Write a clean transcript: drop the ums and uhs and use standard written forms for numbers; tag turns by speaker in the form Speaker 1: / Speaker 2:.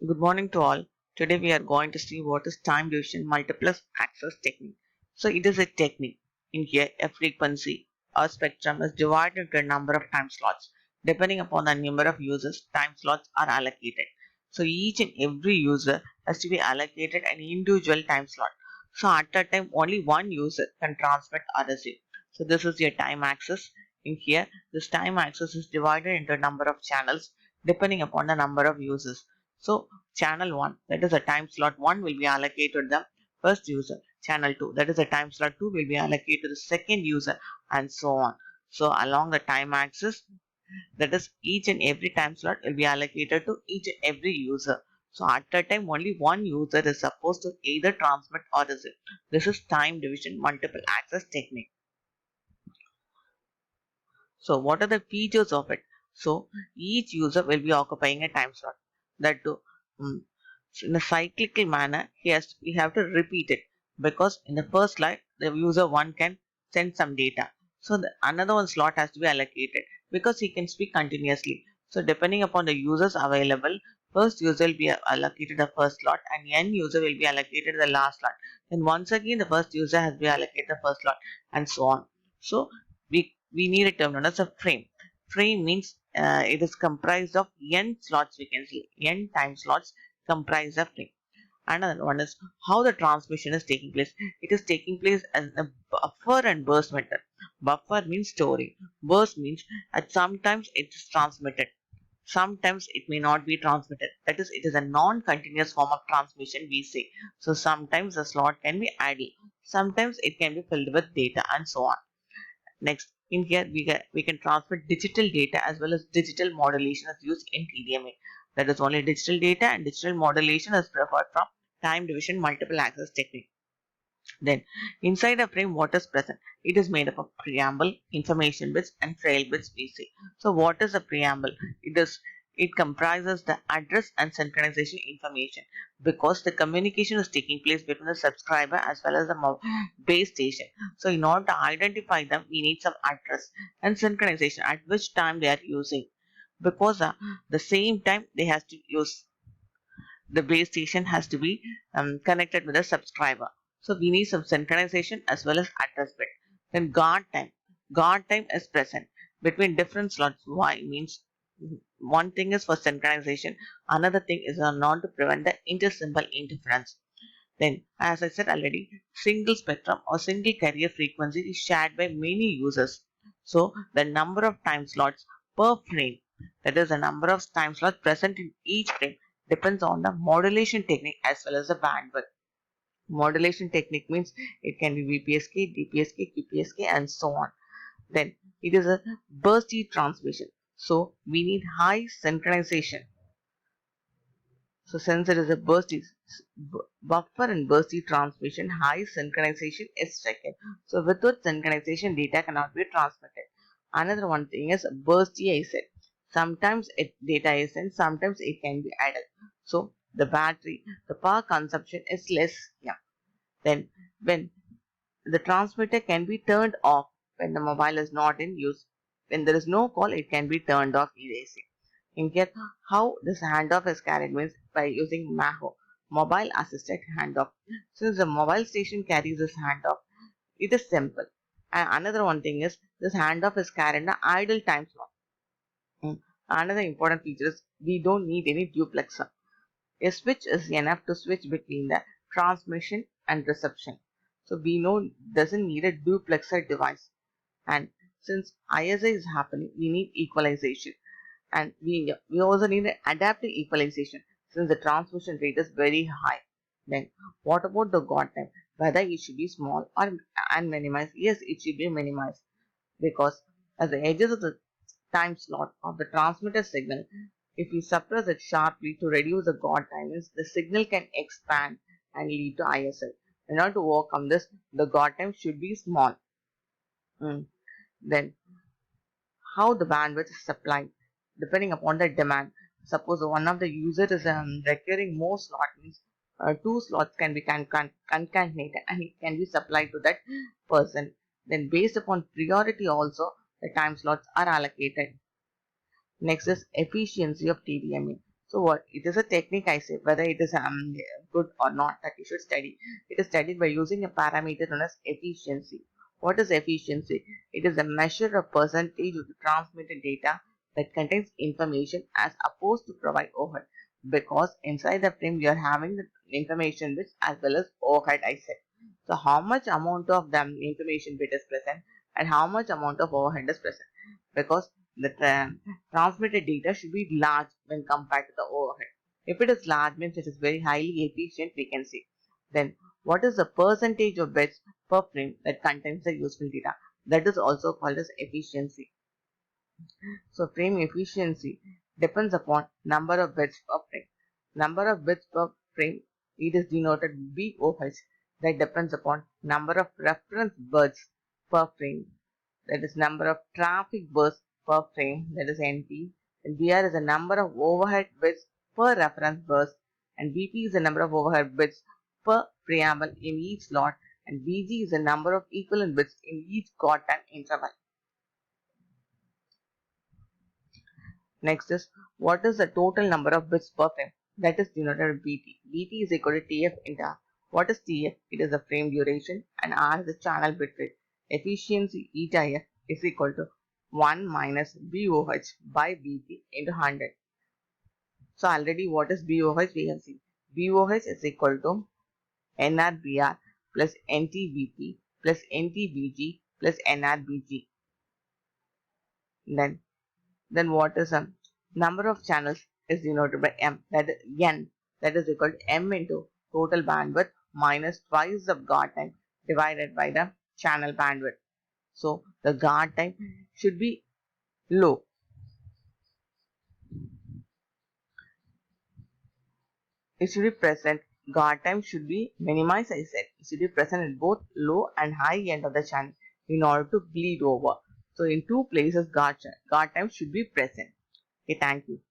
Speaker 1: Good morning to all. Today we are going to see what is time division multiplexed access technique. So it is a technique. In here, a frequency or spectrum is divided into a number of time slots. Depending upon the number of users, time slots are allocated. So each and every user has to be allocated an individual time slot. So at a time, only one user can transmit or receive. So this is your time axis. In here, this time axis is divided into a number of channels depending upon the number of users. So channel 1, that is a time slot 1 will be allocated to the first user. Channel 2, that is a time slot 2 will be allocated to the second user, and so on. So along the time axis, that is each and every time slot will be allocated to each and every user. So at a time only one user is supposed to either transmit or receive. This is time division multiple access technique. So what are the features of it? So each user will be occupying a time slot. That too, in a cyclical manner, we have to repeat it because in the first slide, the user one can send some data. So another one slot has to be allocated because he can speak continuously. So depending upon the users available, first user will be allocated the first slot and n user will be allocated the last slot. Then once again, the first user has been allocated the first slot and so on. So we need a term known as a frame. Frame means it is comprised of n slots. We can see n time slots comprise a frame. Another one is how the transmission is taking place. It is taking place as a buffer and burst method. Buffer means storing. Burst means at sometimes it is transmitted. Sometimes it may not be transmitted. That is, it is a non-continuous form of transmission, we say. So sometimes the slot can be idle. Sometimes it can be filled with data and so on. Next, in here we can transmit digital data as well as digital modulation is used in TDMA. That is only digital data and digital modulation is preferred from time division multiple access technique. Then, inside a frame, what is present? It is made up of preamble, information bits, and trail bits, we say. So, what is a preamble? It comprises the address and synchronization information because the communication is taking place between the subscriber as well as the base station. So, in order to identify them, we need some address and synchronization at which time they are using because the same time they have to use the base station has to be connected with the subscriber. So we need some synchronization as well as address bit. Then guard time. Guard time is present between different slots. Why? Means one thing is for synchronization, another thing is not to prevent the inter-symbol interference. Then, as I said already, single spectrum or single carrier frequency is shared by many users. So, the number of time slots per frame, that is the number of time slots present in each frame, depends on the modulation technique as well as the bandwidth. Modulation technique means it can be VPSK, DPSK, QPSK, and so on. Then, it is a bursty transmission. So, we need high synchronization. So since it is a buffer and bursty transmission, high synchronization is required. So without synchronization, data cannot be transmitted. Another one thing is bursty, I said. Sometimes data is sent, sometimes it can be idle. So the power consumption is less. Yeah. Then when the transmitter can be turned off when the mobile is not in use. When there is no call, it can be turned off easily. In here, how this handoff is carried means by using MAHO, mobile assisted handoff. Since the mobile station carries this handoff, it is simple. And another one thing is this handoff is carried in an idle time slot. Another important feature is we don't need any duplexer. A switch is enough to switch between the transmission and reception. So we know doesn't need a duplexer device. And since ISA is happening, we need equalization. And we also need an adaptive equalization since the transmission rate is very high. Then what about the guard time? Whether it should be small or and minimized? Yes, it should be minimized because as the edges of the time slot of the transmitter signal, if we suppress it sharply to reduce the guard times, the signal can expand and lead to ISL. In order to overcome this, the guard time should be small. Then how the bandwidth is supplied depending upon the demand. Suppose one of the user is requiring more slot means two slots can be concatenated and it can be supplied to that person. Then based upon priority also the time slots are allocated. Next is efficiency of TDMA. So what? It is a technique, I say, whether it is good or not, that you should study. It is studied by using a parameter known as efficiency. What is efficiency? It is a measure of percentage of the transmitted data that contains information as opposed to provide overhead. Because inside the frame you are having the information bits as well as overhead, I said. So how much amount of the information bit is present and how much amount of overhead is present? Because the transmitted data should be large when compared to the overhead. If it is large, means it is very highly efficient, we can say. Then what is the percentage of bits per frame that contains the useful data? That is also called as efficiency. So frame efficiency depends upon number of bits per frame. Number of bits per frame, it is denoted BOH. That depends upon number of reference bits per frame, that is number of traffic bursts per frame, that is NP. And BR is the number of overhead bits per reference burst, and BP is the number of overhead bits per preamble in each slot, and BG is the number of equivalent bits in each guard time interval. Next is, what is the total number of bits per frame? That is denoted as BT. BT is equal to TF into R. What is TF? It is the frame duration, and R is the channel bit rate. Efficiency eta F is equal to 1 minus BOH by BT into 100. So already what is BOH we have seen. BOH is equal to NRBR plus NTBP plus NTBG plus NRBG. Then what is number of channels is denoted by M, that is N, that is equal to M into total bandwidth minus twice the guard time divided by the channel bandwidth. So the guard time should be low. It should be present. Guard time should be minimized, I said. It should be present at both low and high end of the channel in order to bleed over. So in two places guard time should be present. Okay, thank you.